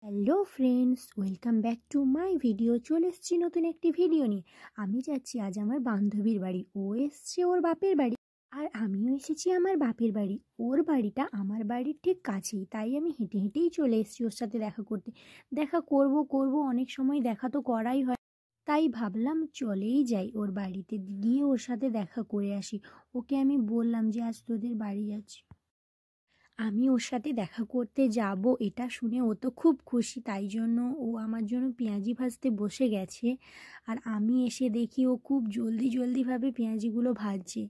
Hello friends, welcome back to my video. চলে এসেছি নতুন একটি ভিডিও নিয়ে। আমি যাচ্ছি আজ আমার বান্ধবীর বাড়ি। ও এসছে ওর বাপের বাড়ি, আর আমিও এসেছি আমার বাপের বাড়ি। ওর বাড়িটা আমার বাড়ির ঠিক কাছেই, তাই আমি হেঁটে হেঁটেই চলে এসেছি ওর সাথে দেখা করতে। দেখা করব অনেক সময় দেখা তো করাই হয়, তাই ভাবলাম চলেই যাই ওর বাড়িতে, গিয়ে ওর সাথে দেখা করে আসি। ওকে আমি বললাম যে আজ তোদের বাড়ি যাচ্ছি, আমি ওর সাথে দেখা করতে যাব। এটা শুনে ও তো খুব খুশি, তাই জন্য ও আমার জন্য পেঁয়াজি ভাজতে বসে গেছে। আর আমি এসে দেখি ও খুব জলদিভাবে পেঁয়াজিগুলো ভাজছে।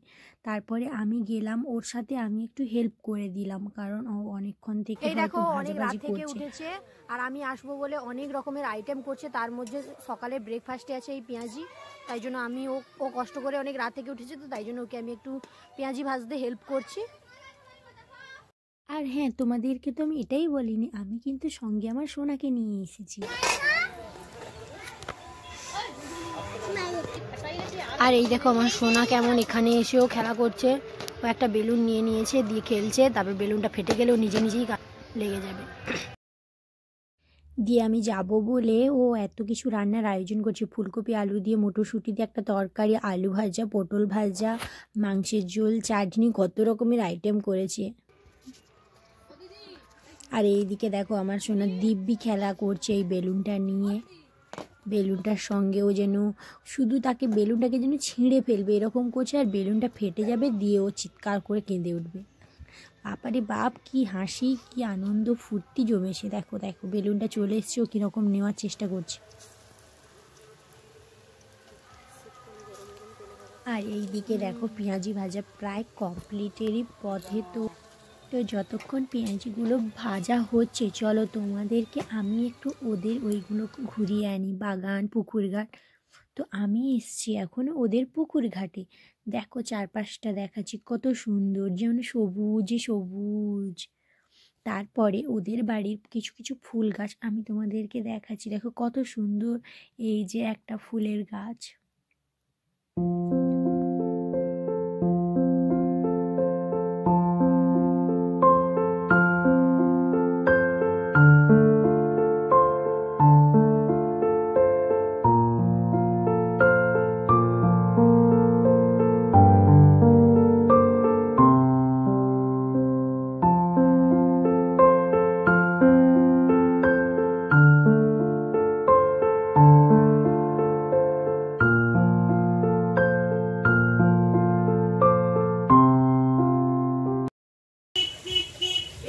তারপরে আমি গেলাম ওর সাথে, আমি একটু হেল্প করে দিলাম, কারণ ও অনেকক্ষণ থেকে হয়তো ভাজাভাজি করছে। উঠেছে আর আমি আসবো বলে অনেক রকমের আইটেম করছে, তার মধ্যে সকালে ব্রেকফাস্টে আছে এই পেঁয়াজি। তাই জন্য আমি ও কষ্ট করে অনেক রাত থেকে উঠেছে, তো তাই জন্য ওকে আমি একটু পেঁয়াজি ভাজতে হেল্প করছি। আর হ্যাঁ, তোমাদেরকে তো আমি এটাই বলিনি, আমি কিন্তু সঙ্গে আমার সোনাকে নিয়ে এসেছি। আর এই দেখো আমার সোনা কেমন এখানে এসেও খেলা করছে। ও একটা বেলুন নিয়ে নিয়েছে, দিয়ে খেলছে, তারপর বেলুনটা ফেটে গেলেও নিজেই লেগে যাবে। দিয়ে আমি যাব বলে ও এত কিছু রান্নার আয়োজন করছে। ফুলকপি আলু দিয়ে, মটরশুঁটি দিয়ে একটা তরকারি, আলু ভাজা, পটল ভাজা, মাংসের ঝোল, চাটনি, কত রকমের আইটেম করেছে। আর এইদিকে দেখো আমার সোনা দিব্যি খেলা করছে এই বেলুনটা নিয়ে। বেলুনটার সঙ্গেও যেন শুধু তাকে বেলুনটাকে যেন ছিঁড়ে ফেলবে এরকম করছে, আর বেলুনটা ফেটে যাবে, দিয়ে ও চিৎকার করে কেঁদে উঠবে। বাপারে বাপ, কি হাসি, কি আনন্দ ফুর্তি জমেছে। দেখো দেখো বেলুনটা চলে এসছে, ও কীরকম নেওয়ার চেষ্টা করছে। আর এই দিকে দেখো পেঁয়াজি ভাজা প্রায় কমপ্লিটেরই পথে। তো যতক্ষণ পেঁয়াজিগুলো ভাজা হচ্ছে, চলো তোমাদেরকে আমি একটু ওদের ওইগুলো ঘুরিয়ে আনি, বাগান, পুকুর ঘাট। তো আমি এসছি এখন ওদের পুকুর ঘাটে। দেখো চারপাশটা দেখাচ্ছি, কত সুন্দর, যেমন সবুজে সবুজ। তারপরে ওদের বাড়ির কিছু কিছু ফুল গাছ আমি তোমাদেরকে দেখাচ্ছি। দেখো কত সুন্দর, এই যে একটা ফুলের গাছ।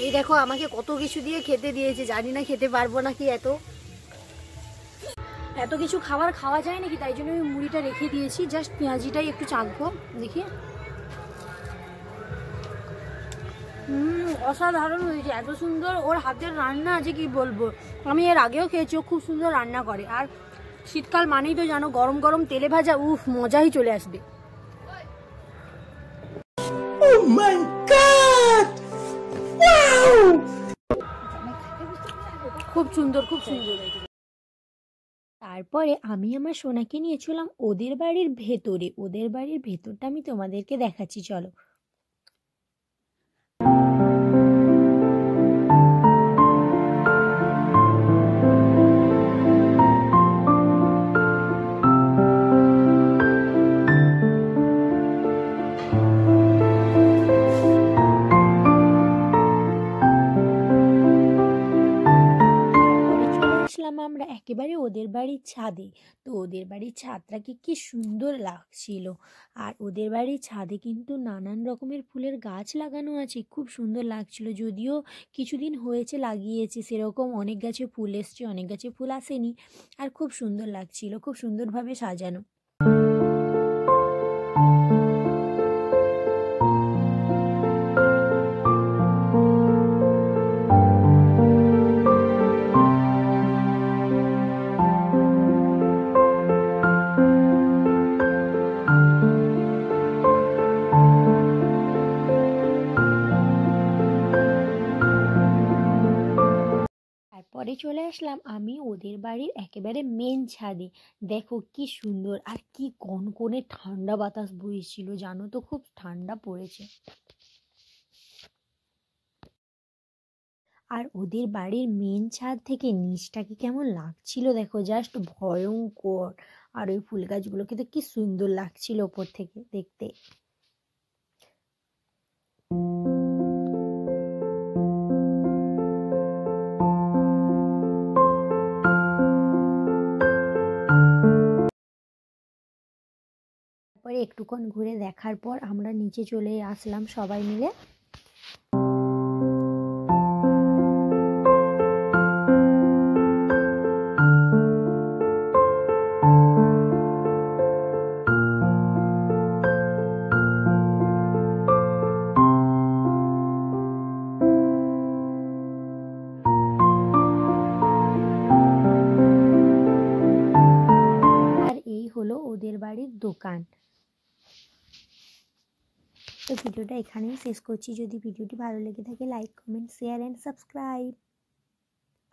এই দেখো আমাকে কত কিছু দিয়ে খেতে দিয়েছে, জানি না খেতে পারবো নাকি। এত কিছু খাবার খাওয়া যায় নাকি, তাই জন্য আমি মুড়িটা রেখে দিয়েছি, জাস্ট পেঁয়াজিটাই একটু চাখবো, দেখি। অসাধারণ হয়েছে, এত সুন্দর ওর হাতের রান্না আছে কি বলবো। আমি এর আগেও খেয়েছি, ও খুব সুন্দর রান্না করে। আর শীতকাল মানেই তো জানো, গরম গরম তেলে ভাজা, উফ, মজাই চলে আসবে। Oh my God! Wow! খুব সুন্দর, খুব সুন্দর। তারপরে আমি আমার সোনাকে নিয়ে চললাম ওদের বাড়ির ভেতরে। ওদের বাড়ির ভেতরটা আমি তোমাদেরকে দেখাচ্ছি, চলো। আমরা একেবারে ওদের বাড়ির ছাদে। তো ওদের বাড়ির ছাদটাকে কি সুন্দর লাগছিল। আর ওদের বাড়ির ছাদে কিন্তু নানান রকমের ফুলের গাছ লাগানো আছে, খুব সুন্দর লাগছিল। যদিও কিছুদিন হয়েছে লাগিয়েছে, সেরকম অনেক গাছে ফুল এসছে, অনেক গাছে ফুল আসেনি। আর খুব সুন্দর লাগছিল, খুব সুন্দরভাবে সাজানো। তারপরে চলে আসলাম আমি ওদের বাড়ির একেবারে মেন ছাদে। দেখো কি সুন্দর, আর কি কনকনে ঠান্ডা বাতাস বইছিল, জানো তো খুব ঠান্ডা পড়েছে। আর ওদের বাড়ির মেন ছাদ থেকে নিচটাকে কেমন লাগছিল দেখো, জাস্ট ভয়ঙ্কর। আর ওই ফুল গাছগুলোকে তো কি সুন্দর লাগছিল ওপর থেকে দেখতে। তারপরে একটুক্ষণ ঘুরে দেখার পর আমরা নিচে চলে আসলাম সবাই মিলে। আর এই হলো ওদের বাড়ির দোকান। তো ভিডিওটা এখানেই শেষ করছি। যদি ভিডিওটি ভালো লেগে থাকে like, comment, share and subscribe.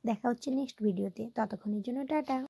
দেখা হচ্ছে নেক্সট ভিডিওতে, ততক্ষণের জন্য টাটা।